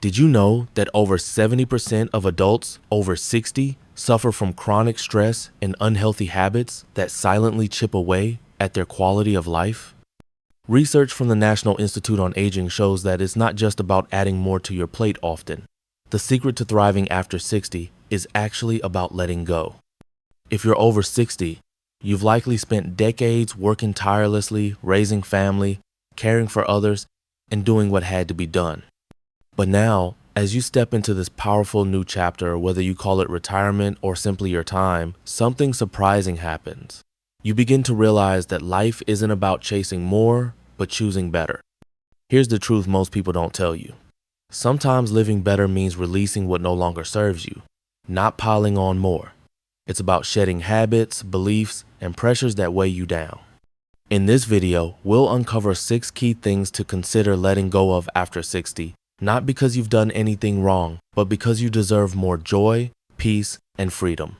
Did you know that over 70% of adults over 60 suffer from chronic stress and unhealthy habits that silently chip away at their quality of life? Research from the National Institute on Aging shows that it's not just about adding more to your plate often. The secret to thriving after 60 is actually about letting go. If you're over 60, you've likely spent decades working tirelessly, raising family, caring for others, and doing what had to be done. But now, as you step into this powerful new chapter, whether you call it retirement or simply your time, something surprising happens. You begin to realize that life isn't about chasing more, but choosing better. Here's the truth most people don't tell you. Sometimes living better means releasing what no longer serves you, not piling on more. It's about shedding habits, beliefs, and pressures that weigh you down. In this video, we'll uncover 6 key things to consider letting go of after 60, not because you've done anything wrong, but because you deserve more joy, peace, and freedom.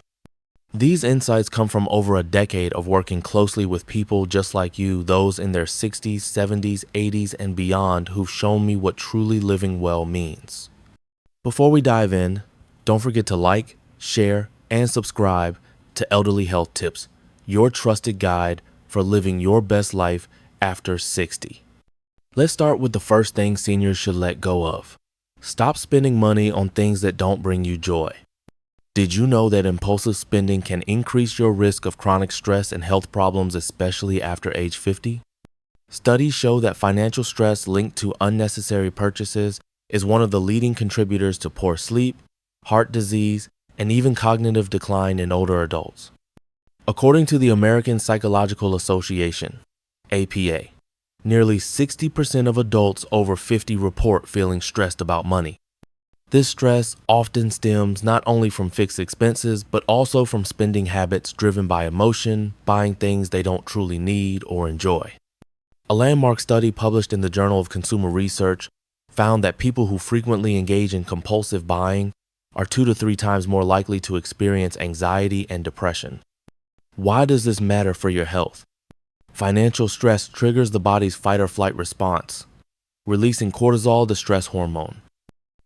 These insights come from over a decade of working closely with people just like you, those in their 60s, 70s, 80s, and beyond who've shown me what truly living well means. Before we dive in, don't forget to like, share, and subscribe to Elderly Health Tips, your trusted guide for living your best life after 60. Let's start with the first thing seniors should let go of. Stop spending money on things that don't bring you joy. Did you know that impulsive spending can increase your risk of chronic stress and health problems, especially after age 50? Studies show that financial stress linked to unnecessary purchases is one of the leading contributors to poor sleep, heart disease, and even cognitive decline in older adults. According to the American Psychological Association, APA, nearly 60% of adults over 50 report feeling stressed about money. This stress often stems not only from fixed expenses, but also from spending habits driven by emotion, buying things they don't truly need or enjoy. A landmark study published in the Journal of Consumer Research found that people who frequently engage in compulsive buying are 2 to 3 times more likely to experience anxiety and depression. Why does this matter for your health? Financial stress triggers the body's fight or flight response, releasing cortisol, the stress hormone.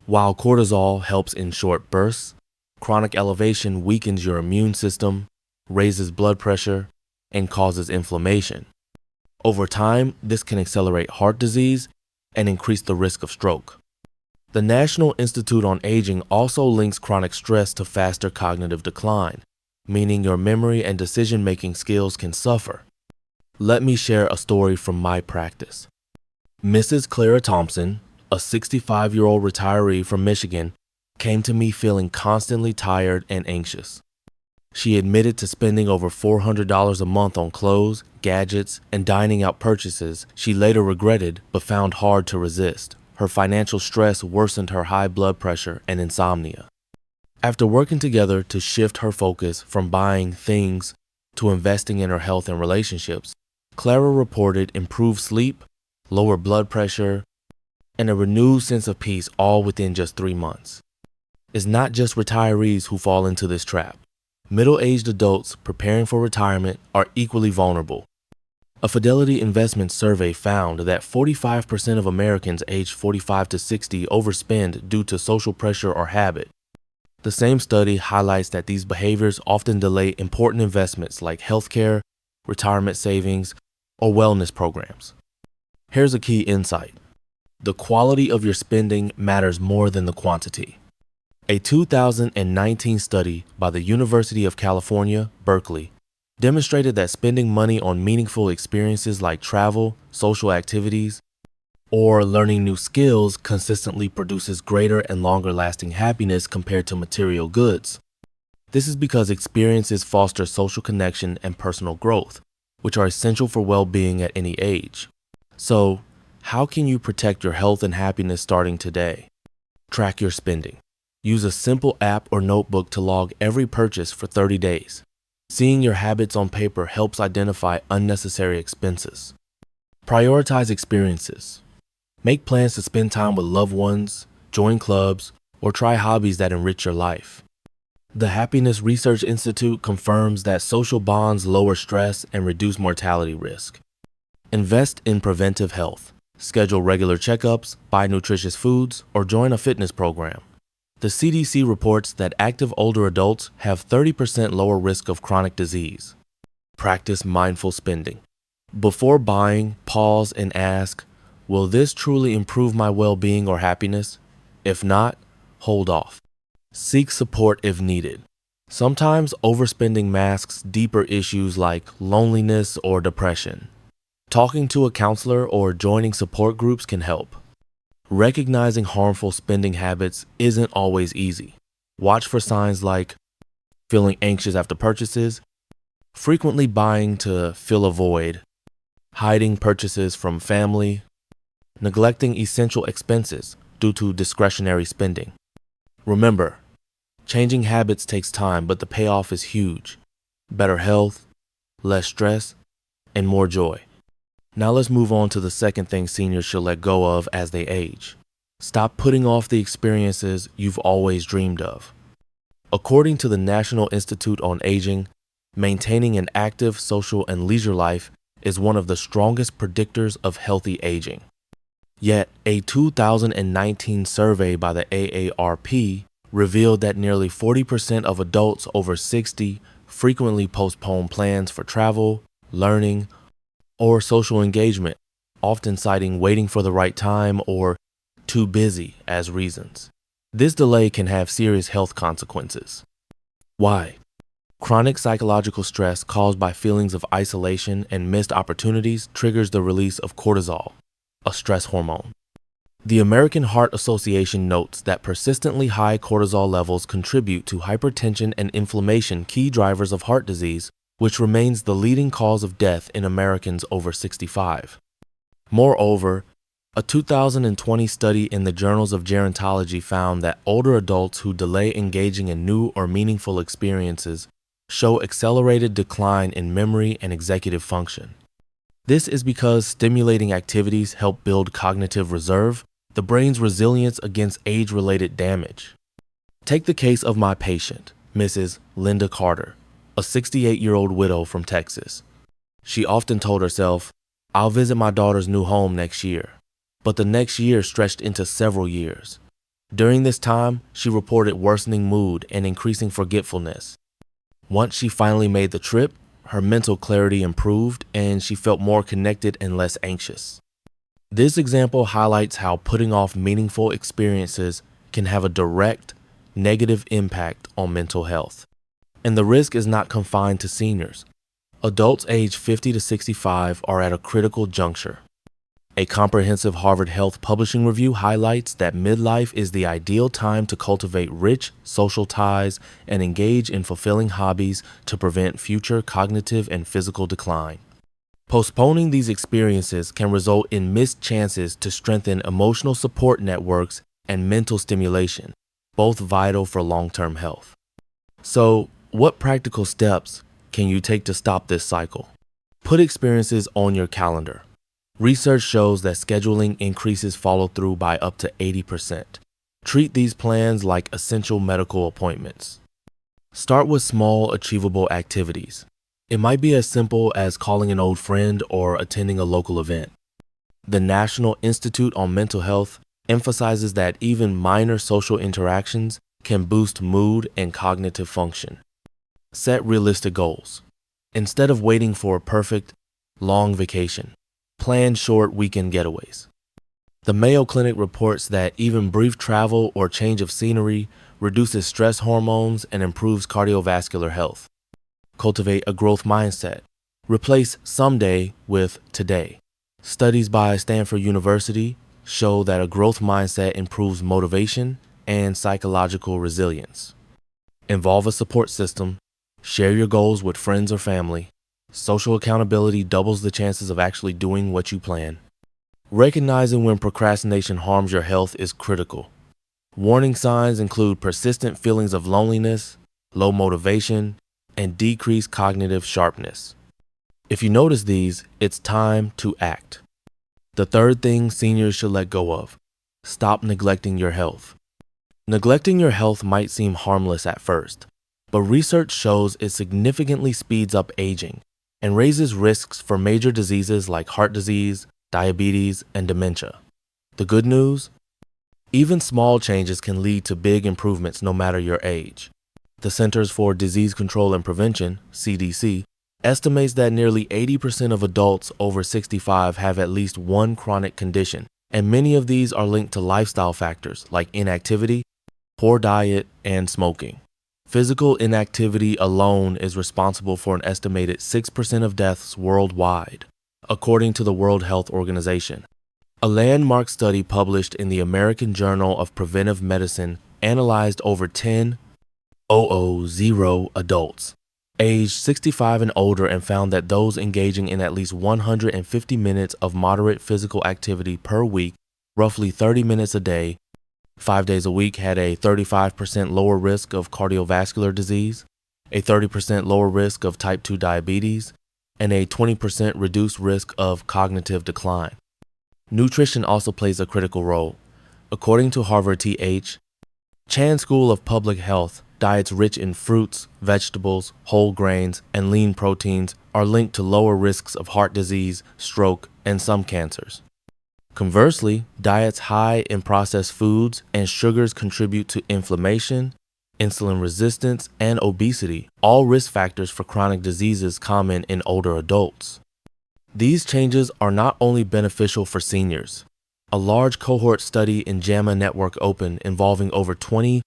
While cortisol helps in short bursts, chronic elevation weakens your immune system, raises blood pressure, and causes inflammation. Over time, this can accelerate heart disease and increase the risk of stroke. The National Institute on Aging also links chronic stress to faster cognitive decline, meaning your memory and decision-making skills can suffer. Let me share a story from my practice. Mrs. Clara Thompson, a 65-year-old retiree from Michigan, came to me feeling constantly tired and anxious. She admitted to spending over $400 a month on clothes, gadgets, and dining out purchases she later regretted but found hard to resist. Her financial stress worsened her high blood pressure and insomnia. After working together to shift her focus from buying things to investing in her health and relationships, Clara reported improved sleep, lower blood pressure, and a renewed sense of peace, all within just 3 months. It's not just retirees who fall into this trap. Middle-aged adults preparing for retirement are equally vulnerable. A Fidelity Investments survey found that 45% of Americans aged 45 to 60 overspend due to social pressure or habit. The same study highlights that these behaviors often delay important investments like healthcare, retirement savings, or wellness programs. Here's a key insight. The quality of your spending matters more than the quantity. A 2019 study by the University of California, Berkeley, demonstrated that spending money on meaningful experiences like travel, social activities, or learning new skills consistently produces greater and longer-lasting happiness compared to material goods. This is because experiences foster social connection and personal growth, which are essential for well-being at any age. So, how can you protect your health and happiness starting today? Track your spending. Use a simple app or notebook to log every purchase for 30 days. Seeing your habits on paper helps identify unnecessary expenses. Prioritize experiences. Make plans to spend time with loved ones, join clubs, or try hobbies that enrich your life. The Happiness Research Institute confirms that social bonds lower stress and reduce mortality risk. Invest in preventive health. Schedule regular checkups, buy nutritious foods, or join a fitness program. The CDC reports that active older adults have 30% lower risk of chronic disease. Practice mindful spending. Before buying, pause and ask, will this truly improve my well-being or happiness? If not, hold off. Seek support if needed. Sometimes overspending masks deeper issues like loneliness or depression. Talking to a counselor or joining support groups can help. Recognizing harmful spending habits isn't always easy. Watch for signs like feeling anxious after purchases, frequently buying to fill a void, hiding purchases from family, neglecting essential expenses due to discretionary spending. Remember, changing habits takes time, but the payoff is huge. Better health, less stress, and more joy. Now let's move on to the second thing seniors should let go of as they age. Stop putting off the experiences you've always dreamed of. According to the National Institute on Aging, maintaining an active social and leisure life is one of the strongest predictors of healthy aging. Yet, a 2019 survey by the AARP revealed that nearly 40% of adults over 60 frequently postpone plans for travel, learning, or social engagement, often citing waiting for the right time or too busy as reasons. This delay can have serious health consequences. Why? Chronic psychological stress caused by feelings of isolation and missed opportunities triggers the release of cortisol, a stress hormone. The American Heart Association notes that persistently high cortisol levels contribute to hypertension and inflammation, key drivers of heart disease, which remains the leading cause of death in Americans over 65. Moreover, a 2020 study in the Journals of Gerontology found that older adults who delay engaging in new or meaningful experiences show accelerated decline in memory and executive function. This is because stimulating activities help build cognitive reserve, the brain's resilience against age-related damage. Take the case of my patient, Mrs. Linda Carter, a 68-year-old widow from Texas. She often told herself, "I'll visit my daughter's new home next year." But the next year stretched into several years. During this time, she reported worsening mood and increasing forgetfulness. Once she finally made the trip, her mental clarity improved and she felt more connected and less anxious. This example highlights how putting off meaningful experiences can have a direct, negative impact on mental health. And the risk is not confined to seniors. Adults aged 50 to 65 are at a critical juncture. A comprehensive Harvard Health Publishing review highlights that midlife is the ideal time to cultivate rich social ties and engage in fulfilling hobbies to prevent future cognitive and physical decline. Postponing these experiences can result in missed chances to strengthen emotional support networks and mental stimulation, both vital for long-term health. So, what practical steps can you take to stop this cycle? Put experiences on your calendar. Research shows that scheduling increases follow-through by up to 80%. Treat these plans like essential medical appointments. Start with small, achievable activities. It might be as simple as calling an old friend or attending a local event. The National Institute on Mental Health emphasizes that even minor social interactions can boost mood and cognitive function. Set realistic goals. Instead of waiting for a perfect, long vacation, plan short weekend getaways. The Mayo Clinic reports that even brief travel or change of scenery reduces stress hormones and improves cardiovascular health. Cultivate a growth mindset. Replace someday with today. Studies by Stanford University show that a growth mindset improves motivation and psychological resilience. Involve a support system. Share your goals with friends or family. Social accountability doubles the chances of actually doing what you plan. Recognizing when procrastination harms your health is critical. Warning signs include persistent feelings of loneliness, low motivation, and decreased cognitive sharpness. If you notice these, it's time to act. The third thing seniors should let go of: stop neglecting your health. Neglecting your health might seem harmless at first, but research shows it significantly speeds up aging and raises risks for major diseases like heart disease, diabetes, and dementia. The good news? Even small changes can lead to big improvements no matter your age. The Centers for Disease Control and Prevention, CDC, estimates that nearly 80% of adults over 65 have at least one chronic condition, and many of these are linked to lifestyle factors like inactivity, poor diet, and smoking. Physical inactivity alone is responsible for an estimated 6% of deaths worldwide, according to the World Health Organization. A landmark study published in the American Journal of Preventive Medicine analyzed over 10,000 adults aged 65 and older and found that those engaging in at least 150 minutes of moderate physical activity per week, roughly 30 minutes a day, 5 days a week, had a 35% lower risk of cardiovascular disease, a 30% lower risk of type 2 diabetes, and a 20% reduced risk of cognitive decline. Nutrition also plays a critical role. According to Harvard T.H. Chan School of Public Health, diets rich in fruits, vegetables, whole grains, and lean proteins are linked to lower risks of heart disease, stroke, and some cancers. Conversely, diets high in processed foods and sugars contribute to inflammation, insulin resistance, and obesity, all risk factors for chronic diseases common in older adults. These changes are not only beneficial for seniors. A large cohort study in JAMA Network Open involving over 20,000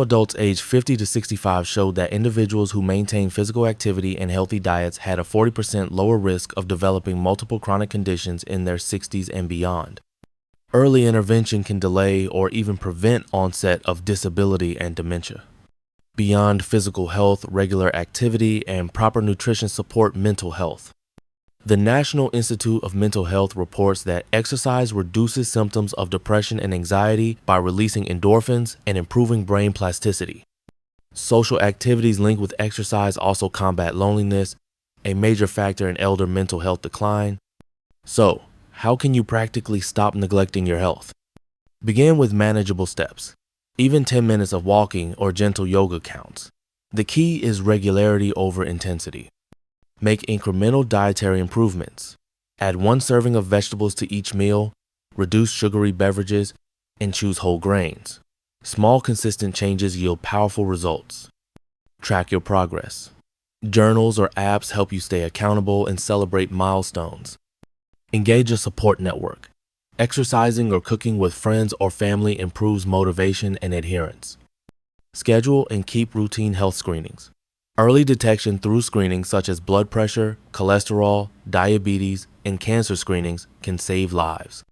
adults aged 50 to 65 showed that individuals who maintained physical activity and healthy diets had a 40% lower risk of developing multiple chronic conditions in their 60s and beyond. Early intervention can delay or even prevent onset of disability and dementia. Beyond physical health, regular activity, and proper nutrition support mental health. The National Institute of Mental Health reports that exercise reduces symptoms of depression and anxiety by releasing endorphins and improving brain plasticity. Social activities linked with exercise also combat loneliness, a major factor in elder mental health decline. So, how can you practically stop neglecting your health? Begin with manageable steps. Even 10 minutes of walking or gentle yoga counts. The key is regularity over intensity. Make incremental dietary improvements. Add 1 serving of vegetables to each meal, reduce sugary beverages, and choose whole grains. Small, consistent changes yield powerful results. Track your progress. Journals or apps help you stay accountable and celebrate milestones. Engage a support network. Exercising or cooking with friends or family improves motivation and adherence. Schedule and keep routine health screenings. Early detection through screenings such as blood pressure, cholesterol, diabetes, and cancer screenings can save lives.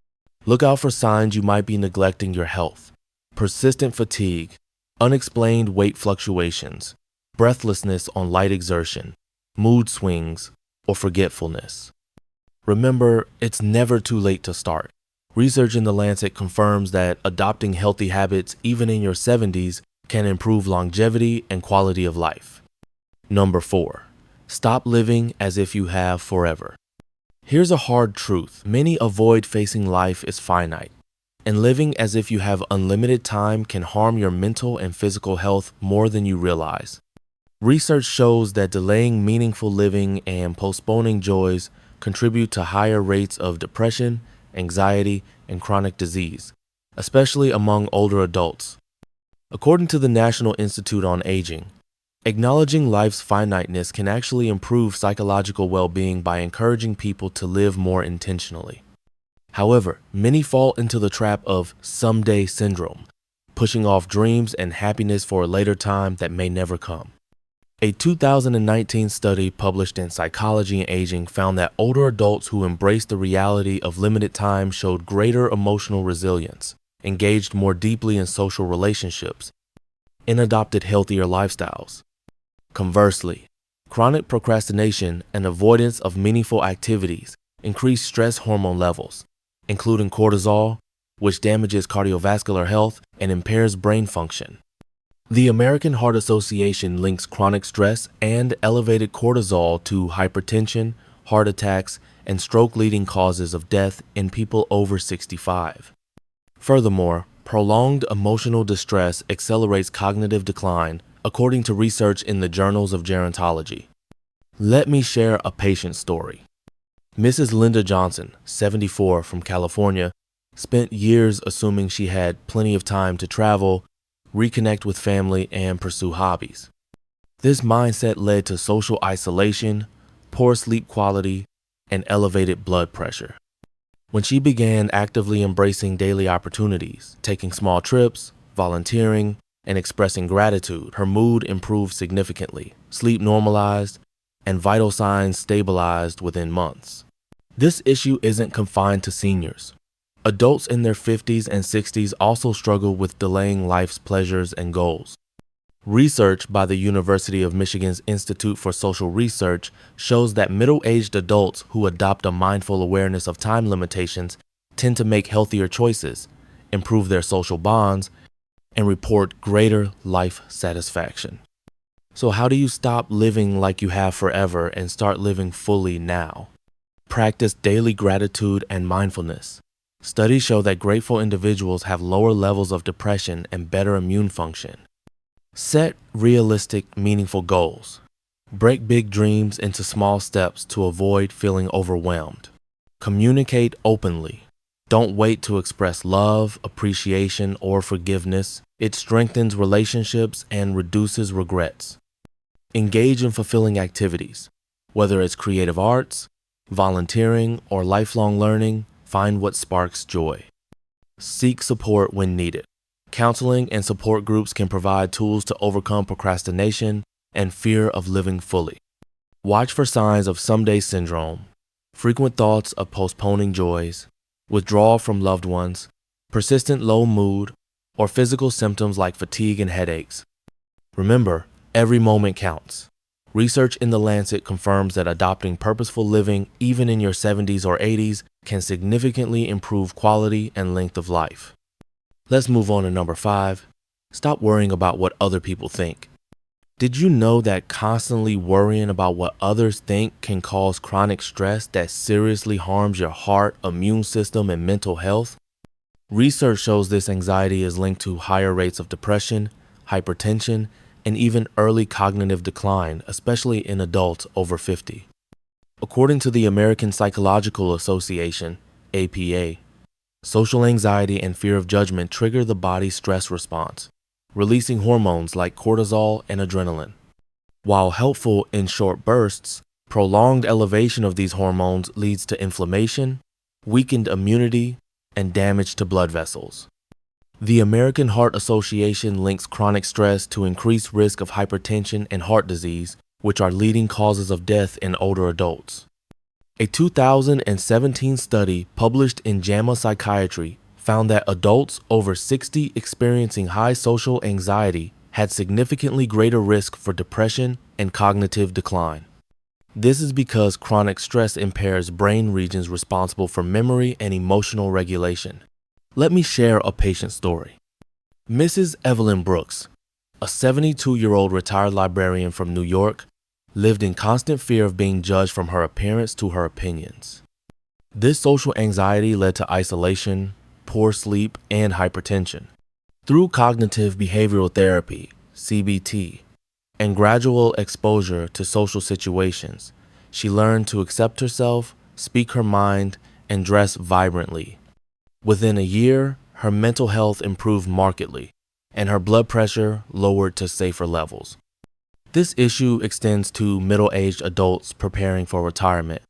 Look out for signs you might be neglecting your health. Persistent fatigue, unexplained weight fluctuations, breathlessness on light exertion, mood swings, or forgetfulness. Remember, it's never too late to start. Research in The Lancet confirms that adopting healthy habits even in your 70s can improve longevity and quality of life. Number 4, stop living as if you have forever. Here's a hard truth. Many avoid facing life is finite, and living as if you have unlimited time can harm your mental and physical health more than you realize. Research shows that delaying meaningful living and postponing joys contribute to higher rates of depression, anxiety, and chronic disease, especially among older adults. According to the National Institute on Aging, acknowledging life's finiteness can actually improve psychological well-being by encouraging people to live more intentionally. However, many fall into the trap of someday syndrome, pushing off dreams and happiness for a later time that may never come. A 2019 study published in Psychology and Aging found that older adults who embraced the reality of limited time showed greater emotional resilience, engaged more deeply in social relationships, and adopted healthier lifestyles. Conversely, chronic procrastination and avoidance of meaningful activities increase stress hormone levels, including cortisol, which damages cardiovascular health and impairs brain function. The American Heart Association links chronic stress and elevated cortisol to hypertension, heart attacks, and stroke leading causes of death in people over 65. Furthermore, prolonged emotional distress accelerates cognitive decline, according to research in the Journals of Gerontology. Let me share a patient story. Mrs. Linda Johnson, 74, from California, spent years assuming she had plenty of time to travel, reconnect with family, and pursue hobbies. This mindset led to social isolation, poor sleep quality, and elevated blood pressure. When she began actively embracing daily opportunities, taking small trips, volunteering, and expressing gratitude, her mood improved significantly, sleep normalized, and vital signs stabilized within months. This issue isn't confined to seniors. Adults in their 50s and 60s also struggle with delaying life's pleasures and goals. Research by the University of Michigan's Institute for Social Research shows that middle-aged adults who adopt a mindful awareness of time limitations tend to make healthier choices, improve their social bonds, and report greater life satisfaction. So how do you stop living like you have forever and start living fully now? Practice daily gratitude and mindfulness. Studies show that grateful individuals have lower levels of depression and better immune function. Set realistic, meaningful goals. Break big dreams into small steps to avoid feeling overwhelmed. Communicate openly. Don't wait to express love, appreciation, or forgiveness. It strengthens relationships and reduces regrets. Engage in fulfilling activities. Whether it's creative arts, volunteering, or lifelong learning, find what sparks joy. Seek support when needed. Counseling and support groups can provide tools to overcome procrastination and fear of living fully. Watch for signs of someday syndrome, frequent thoughts of postponing joys, withdrawal from loved ones, persistent low mood, or physical symptoms like fatigue and headaches. Remember, every moment counts. Research in The Lancet confirms that adopting purposeful living, even in your 70s or 80s, can significantly improve quality and length of life. Let's move on to number 5. Stop worrying about what other people think. Did you know that constantly worrying about what others think can cause chronic stress that seriously harms your heart, immune system, and mental health? Research shows this anxiety is linked to higher rates of depression, hypertension, and even early cognitive decline, especially in adults over 50. According to the American Psychological Association, APA, social anxiety and fear of judgment trigger the body's stress response, releasing hormones like cortisol and adrenaline. While helpful in short bursts, prolonged elevation of these hormones leads to inflammation, weakened immunity, and damage to blood vessels. The American Heart Association links chronic stress to increased risk of hypertension and heart disease, which are leading causes of death in older adults. A 2017 study published in JAMA Psychiatry found that adults over 60 experiencing high social anxiety had significantly greater risk for depression and cognitive decline. This is because chronic stress impairs brain regions responsible for memory and emotional regulation. Let me share a patient story. Mrs. Evelyn Brooks, a 72-year-old retired librarian from New York, lived in constant fear of being judged from her appearance to her opinions. This social anxiety led to isolation, poor sleep, and hypertension. Through cognitive behavioral therapy, CBT, and gradual exposure to social situations, she learned to accept herself, speak her mind, and dress vibrantly. Within a year, her mental health improved markedly, and her blood pressure lowered to safer levels. This issue extends to middle-aged adults preparing for retirement.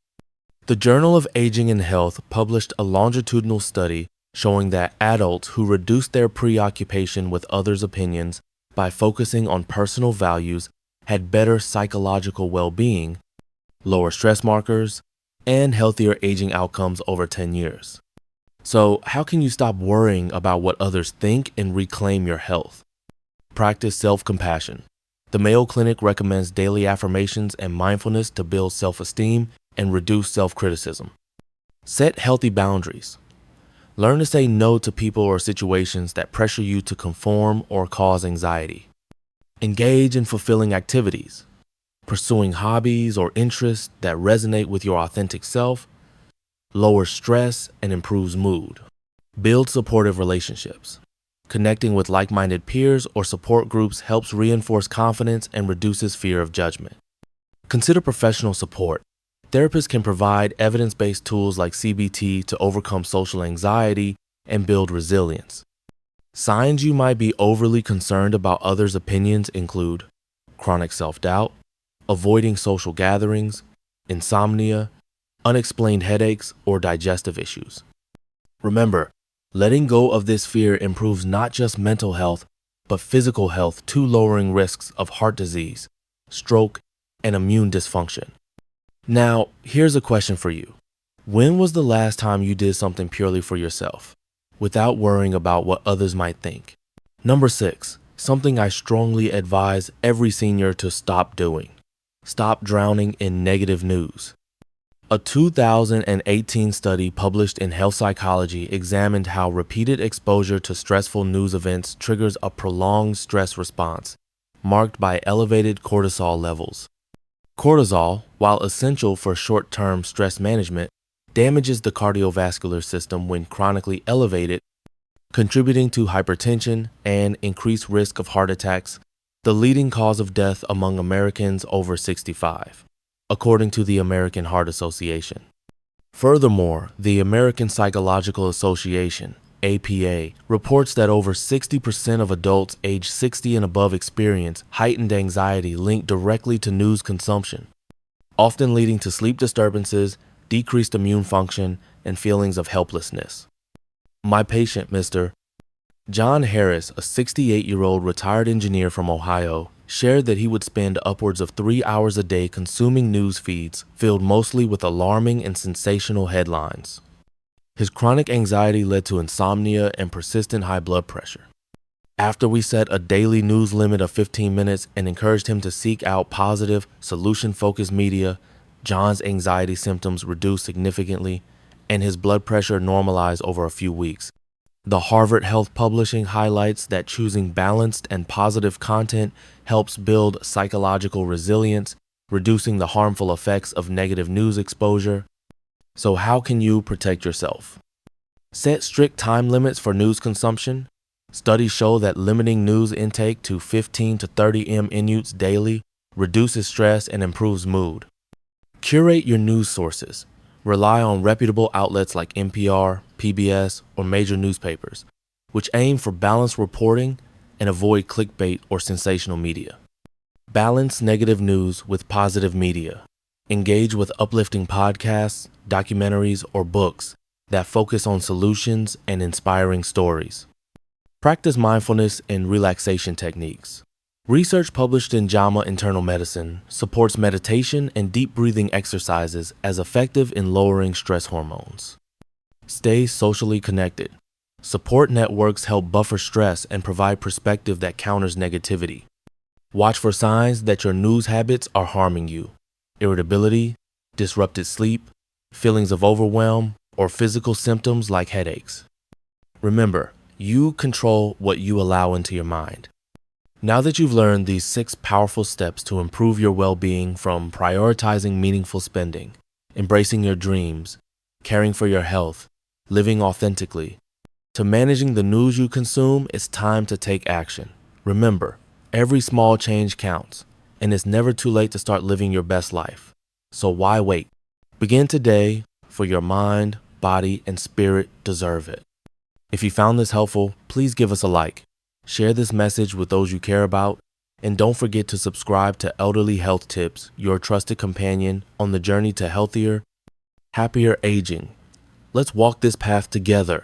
The Journal of Aging and Health published a longitudinal study showing that adults who reduced their preoccupation with others' opinions by focusing on personal values had better psychological well-being, lower stress markers, and healthier aging outcomes over 10 years. So, how can you stop worrying about what others think and reclaim your health? Practice self-compassion. The Mayo Clinic recommends daily affirmations and mindfulness to build self-esteem and reduce self-criticism. Set healthy boundaries. Learn to say no to people or situations that pressure you to conform or cause anxiety. Engage in fulfilling activities. Pursuing hobbies or interests that resonate with your authentic self lowers stress and improves mood. Build supportive relationships. Connecting with like-minded peers or support groups helps reinforce confidence and reduces fear of judgment. Consider professional support. Therapists can provide evidence-based tools like CBT to overcome social anxiety and build resilience. Signs you might be overly concerned about others' opinions include chronic self-doubt, avoiding social gatherings, insomnia, unexplained headaches, or digestive issues. Remember, letting go of this fear improves not just mental health, but physical health too, lowering risks of heart disease, stroke, and immune dysfunction. Now, here's a question for you. When was the last time you did something purely for yourself, without worrying about what others might think? Number 6, something I strongly advise every senior to stop doing. Stop drowning in negative news. A 2018 study published in Health Psychology examined how repeated exposure to stressful news events triggers a prolonged stress response, marked by elevated cortisol levels. Cortisol, while essential for short-term stress management, damages the cardiovascular system when chronically elevated, contributing to hypertension and increased risk of heart attacks, the leading cause of death among Americans over 65, according to the American Heart Association. Furthermore, the American Psychological Association, APA, reports that over 60% of adults aged 60 and above experience heightened anxiety linked directly to news consumption, often leading to sleep disturbances, decreased immune function, and feelings of helplessness. My patient, Mr. John Harris, a 68-year-old retired engineer from Ohio, shared that he would spend upwards of 3 hours a day consuming news feeds filled mostly with alarming and sensational headlines. His chronic anxiety led to insomnia and persistent high blood pressure. After we set a daily news limit of 15 minutes and encouraged him to seek out positive, solution-focused media, John's anxiety symptoms reduced significantly and his blood pressure normalized over a few weeks. The Harvard Health Publishing highlights that choosing balanced and positive content helps build psychological resilience, reducing the harmful effects of negative news exposure. So how can you protect yourself? Set strict time limits for news consumption. Studies show that limiting news intake to 15 to 30 minutes daily reduces stress and improves mood. Curate your news sources. Rely on reputable outlets like NPR, PBS, or major newspapers, which aim for balanced reporting and avoid clickbait or sensational media. Balance negative news with positive media. Engage with uplifting podcasts, documentaries, or books that focus on solutions and inspiring stories. Practice mindfulness and relaxation techniques. Research published in JAMA Internal Medicine supports meditation and deep breathing exercises as effective in lowering stress hormones. Stay socially connected. Support networks help buffer stress and provide perspective that counters negativity. Watch for signs that your news habits are harming you. Irritability, disrupted sleep, feelings of overwhelm, or physical symptoms like headaches. Remember, you control what you allow into your mind. Now that you've learned these 6 powerful steps to improve your well-being, from prioritizing meaningful spending, embracing your dreams, caring for your health, living authentically, to managing the news you consume, it's time to take action. Remember, every small change counts, and it's never too late to start living your best life. So why wait? Begin today, for your mind, body, and spirit deserve it. If you found this helpful, please give us a like. Share this message with those you care about, and don't forget to subscribe to Elderly Health Tips, your trusted companion on the journey to healthier, happier aging. Let's walk this path together.